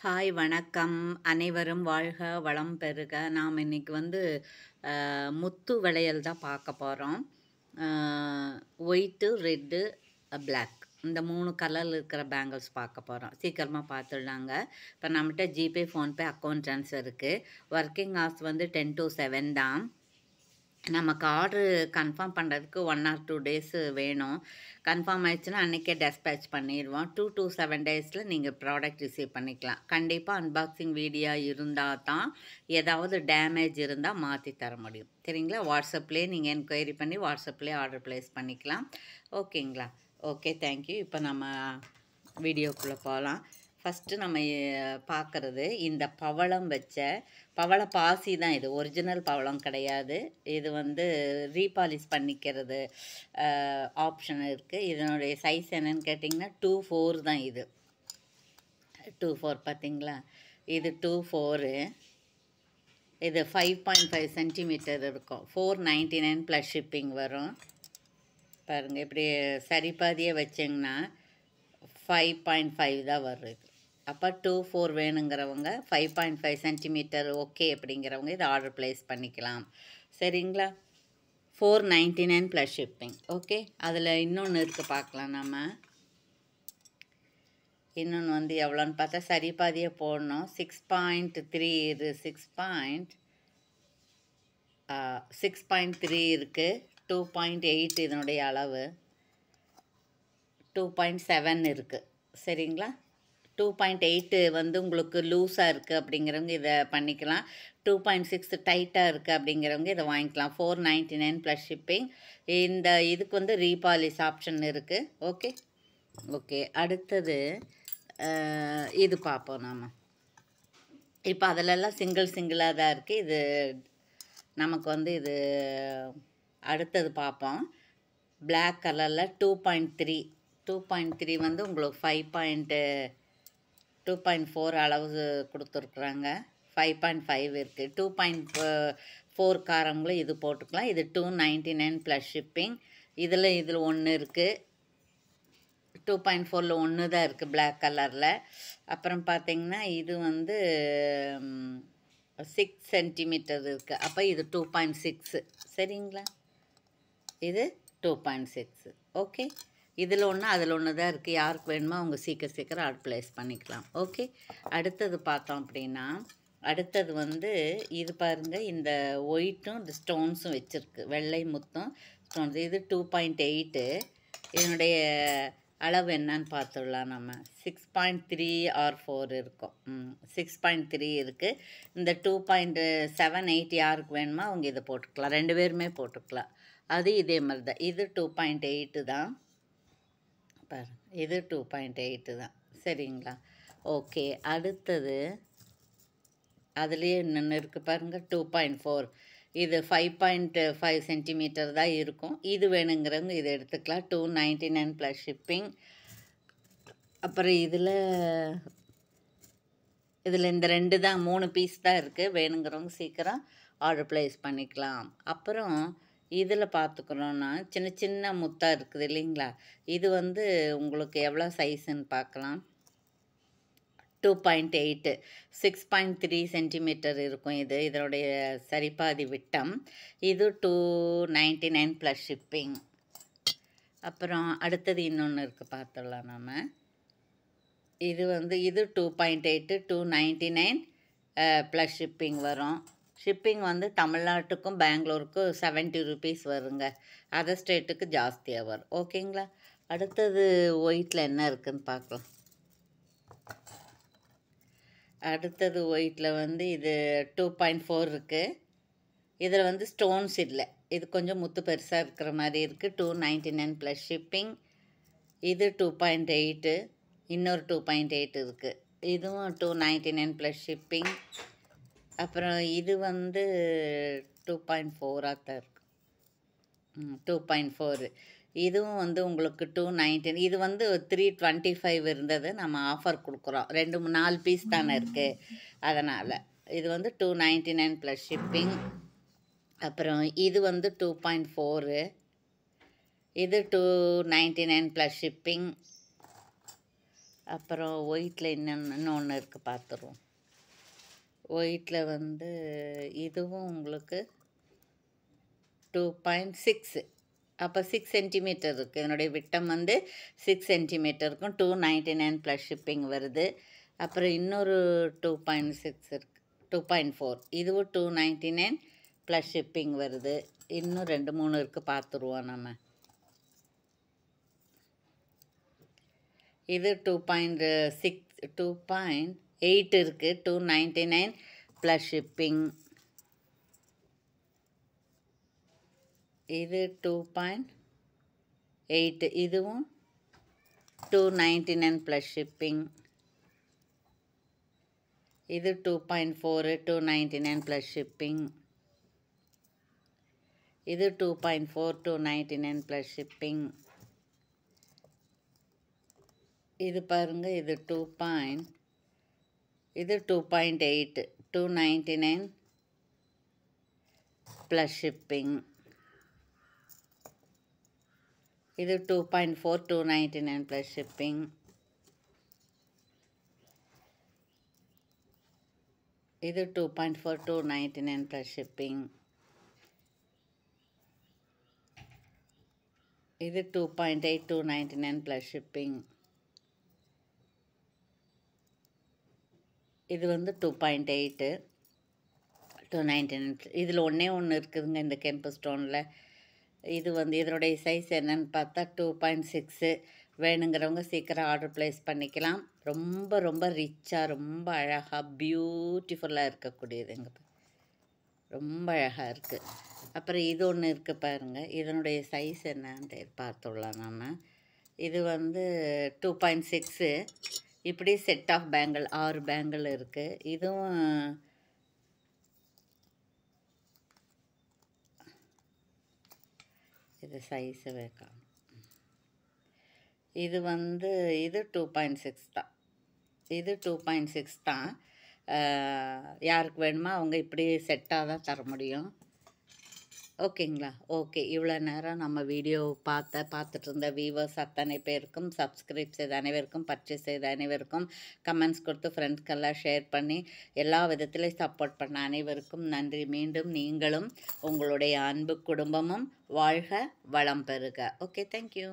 Hi வணக்கம். அனைவரும் வாழ்க வளம் பெறுக. நாம் இன்னைக்கு வந்து முத்து வளையல் தான் பார்க்க போகிறோம். ஒயிட்டு, ரெட்டு, பிளாக் இந்த 3 கலரில் இருக்கிற பேங்கிள்ஸ் பார்க்க போகிறோம். சீக்கிரமாக பார்த்துடலாங்க. இப்போ நம்மகிட்ட ஜிபே, ஃபோன்பே அக்கௌண்ட் ட்ரான்ஸ்ஃபர் இருக்குது. ஒர்க்கிங் ஹவர்ஸ் வந்து 10 to 7 தான். நமக்கு ஆர்டரு கன்ஃபார்ம் பண்ணுறதுக்கு 1 or 2 days வேணும். கன்ஃபார்ம் ஆயிடுச்சுன்னா அன்றைக்கே டெஸ்பேச் பண்ணிடுவோம். 2 to 7 days நீங்கள் ப்ராடக்ட் ரிசீவ் பண்ணிக்கலாம். கண்டிப்பாக அன்பாக்சிங் வீடியோ இருந்தால் தான் ஏதாவது டேமேஜ் இருந்தால் மாற்றி தர முடியும். சரிங்களா? வாட்ஸ்அப்லேயே நீங்கள் என்கொயரி பண்ணி வாட்ஸ்அப்லேயே ஆர்டர் ப்ளேஸ் பண்ணிக்கலாம். ஓகேங்களா? Okay, thank you. இப்போ நம்ம வீடியோக்குள்ளே போகலாம். ஃபஸ்ட்டு நம்ம பார்க்குறது இந்த பவளம் வச்ச பவள பாசி தான். இது ஒரிஜினல் பவளம் கிடையாது. இது வந்து ரீபாலிஷ் பண்ணிக்கிறது ஆப்ஷன் இருக்குது. இதனுடைய சைஸ் என்னன்னு கேட்டிங்கன்னா 2/4 தான். இது 2/4 பார்த்தீங்களா? இது 2/4. இது 5.5 சென்டிமீட்டர் இருக்கும். 499 ப்ளஸ் ஷிப்பிங் வரும். பாருங்கள், இப்படி சரிபாதியே வச்சிங்கன்னா 5.5 தான் வரும். இது அப்போ 2/4 வேணுங்கிறவங்க 5.5 சென்டிமீட்டர் ஓகே அப்படிங்கிறவங்க இதை ஆர்டர் ப்ளேஸ் பண்ணிக்கலாம். சரிங்களா? 499 ப்ளஸ் ஷிப்பிங். ஓகே, அதில் இன்னொன்று இருக்குது, பார்க்கலாம். நம்ம இன்னொன்று வந்து எவ்வளோன்னு பார்த்தா சரிபாதியே போடணும். 6.3 இது 6.3 இருக்குது. 2.8 இதனுடைய அளவு. 2.7 இருக்குது. சரிங்களா? 2.8 வந்து உங்களுக்கு லூஸாக இருக்குது அப்படிங்கிறவங்க இதை பண்ணிக்கலாம். 2.6 டைட்டாக இருக்குது அப்படிங்கிறவங்க இதை வாங்கிக்கலாம். 499 ப்ளஸ் ஷிப்பிங். இந்த இதுக்கு வந்து ரீபாலிஷ் ஆப்ஷன் இருக்குது. ஓகே ஓகே அடுத்தது இது பார்ப்போம். நாம் இப்போ அதிலெல்லாம் சிங்கிளாக தான் இருக்குது. இது நமக்கு வந்து இது அடுத்தது பார்ப்போம். பிளாக் கலரில் 2.3 வந்து உங்களுக்கு 2.4 அளவு கொடுத்துருக்குறாங்க. 5.5 இருக்குது. 2.4 காரங்களும் இது போட்டுக்கலாம். இது 299 ப்ளஸ் ஷிப்பிங். இதில் ஒன்று இருக்குது. 2.4 ஒன்று தான் இருக்குது பிளாக் கலரில். அப்புறம் பார்த்திங்கன்னா இது வந்து 6 சென்டிமீட்டர் இருக்குது. அப்போ இது 2.6. சரிங்களா? இது 2.6. ஓகே, இதில் ஒன்று அதில் ஒன்று தான் இருக்குது. யாருக்கு வேணுமோ அவங்க சீக்கிரம் ஆர்டர் ப்ளேஸ் பண்ணிக்கலாம். ஓகே, அடுத்தது பார்த்தோம் அப்படின்னா அடுத்தது வந்து இது பாருங்கள், இந்த ஒயிட்டும் இந்த ஸ்டோன்ஸும் வச்சுருக்கு. வெள்ளை முத்தும் ஸ்டோன்ஸ். இது 2.8. இதனுடைய அளவு என்னன்னு பார்த்துடலாம். நம்ம 6.3 or 4 இருக்கும். 6.3 இருக்குது. இந்த 2.78 யாருக்கு வேணுமோ அவங்க இதை போட்டுக்கலாம். 2 பேருமே போட்டுக்கலாம். அது இதே மாதிரி தான். இது 2.8 தான். பாருங்கள், இது 2.8 தான். சரிங்களா? ஓகே, அடுத்தது அதுலேயே இன்னொன்று இருக்குது பாருங்கள், 2.4. இது 5.5 சென்டிமீட்டர் தான் இருக்கும். இது வேணுங்கிறவங்க இதை எடுத்துக்கலாம். 299 ப்ளஸ் ஷிப்பிங். அப்புறம் இதில் இந்த 2 தான், 3 பீஸ் தான் இருக்குது. வேணுங்கிறவங்க சீக்கிரம் ஆர்டர் ப்ளேஸ் பண்ணிக்கலாம். அப்புறம் இதில் பார்த்துக்கிறோன்னா சின்ன முத்தாக இருக்குது இல்லைங்களா? இது வந்து உங்களுக்கு எவ்வளோ சைஸுன்னு பார்க்கலாம். 2.8 6.3 சென்டிமீட்டர் இருக்கும். இதனுடைய சரிபாதி விட்டம். இது 299 ப்ளஸ் ஷிப்பிங். அப்புறம் அடுத்தது இன்னொன்று இருக்குது, பார்த்துடலாம். நம்ம இது வந்து இது 2.8 299 ப்ளஸ் ஷிப்பிங் வரும். ஷிப்பிங் வந்து தமிழ்நாட்டுக்கும் பெங்களூருக்கும் 70 rupees வருங்க. அதர் ஸ்டேட்டுக்கு ஜாஸ்தியாக வரும். ஓகேங்களா? அடுத்தது ஒயிட்டில் என்ன இருக்குதுன்னு பார்க்கலாம். அடுத்தது ஒயிட்டில் வந்து இது 2.4 இருக்குது. இதில் வந்து ஸ்டோன்ஸ் இல்லை. இது கொஞ்சம் முத்து பெருசாக இருக்கிற மாதிரி இருக்குது. 299 ப்ளஸ் ஷிப்பிங். இது 2.8. இன்னொரு 2.8 இருக்குது. இதுவும் 299 ப்ளஸ் ஷிப்பிங். அப்புறம் இது வந்து 2.4 தான் இருக்குது. 2.4. இதுவும் வந்து உங்களுக்கு 299. இது வந்து 325 இருந்தது. நம்ம ஆஃபர் கொடுக்குறோம். 4 பீஸ் தானே இருக்குது, அதனால் இது வந்து 299 ப்ளஸ் ஷிப்பிங். அப்புறம் இது வந்து 2.4. இது 299 ப்ளஸ் ஷிப்பிங். அப்புறம் ஒயிட்டில் இன்னொன்று இருக்குது, பார்த்துருவோம். ஒயிட்டில் வந்து இதுவும் உங்களுக்கு 2.6, அப்போ 6 சென்டிமீட்டர் இருக்குது. இதனுடைய விட்டம் வந்து 6 சென்டிமீட்டர் இருக்கும். 299 ப்ளஸ் ஷிப்பிங் வருது. அப்புறம் இன்னொரு 2.6 இருக்குது, 2.4, இதுவும் 299 ப்ளஸ் ஷிப்பிங் வருது. இன்னும் 2-3 இருக்குது, பார்த்துருவோம் நம்ம. இது 2.6, 2.8 இருக்குது, 299 ப்ளஸ் ஷிப்பிங். இது 2.8, இதுவும் 299 ப்ளஸ் ஷிப்பிங். இது 2.4, 299 ப்ளஸ் ஷிப்பிங். இது 2.4, 299 ப்ளஸ் ஷிப்பிங். இது பாருங்கள், இது 2.8, 299 ப்ளஸ் ஷிப்பிங். இது 2.4, 299 ப்ளஸ் ஷிப்பிங். இது 2.4, 299 ப்ளஸ் ஷிப்பிங். இது 2.8, 299 ப்ளஸ் ஷிப்பிங். இது வந்து 2.8, 299. இதில் ஒன்றே இருக்குதுங்க இந்த கெம்பு ஸ்டோனில். இது வந்து இதனுடைய சைஸ் என்னன்னு பார்த்தா 2.6. வேணுங்கிறவங்க சீக்கிரம் ஆர்டர் ப்ளேஸ் பண்ணிக்கலாம். ரொம்ப ரொம்ப ரிச்சாக, ரொம்ப அழகாக, பியூட்டிஃபுல்லாக இருக்கக்கூடியதுங்க. ரொம்ப அழகாக இருக்குது. அப்புறம் இது ஒன்று இருக்குது பாருங்கள், இதனுடைய சைஸ் என்னன்னு பார்த்துடலாம் நம்ம. இது வந்து 2.6. இப்படி செட் ஆஃப் பேங்கிள் 6 பேங்கிள் இருக்குது. இதுவும் இது சைஸை வைக்கலாம். இது வந்து இது 2.6 தான். இது 2.6 தான். யாருக்கு வேணுமோ அவங்க இப்படி செட்டாக தான் தர முடியும். ஓகேங்களா? ஓகே. இவ்வளோ நேரம் நம்ம வீடியோ பார்த்துட்டு இருந்த வியூவர்ஸ் அத்தனை பேருக்கும், சப்ஸ்கிரைப் செய்த அனைவருக்கும், பர்ச்சேஸ் செய்த அனைவருக்கும், கமெண்ட்ஸ் கொடுத்து ஃப்ரெண்ட்ஸ்க்கெல்லாம் ஷேர் பண்ணி எல்லா விதத்துலேயும் சப்போர்ட் பண்ண அனைவருக்கும் நன்றி. மீண்டும் நீங்களும் உங்களுடைய அன்பு குடும்பமும் வாழ்க, வளம் பெறுக. Okay, thank you.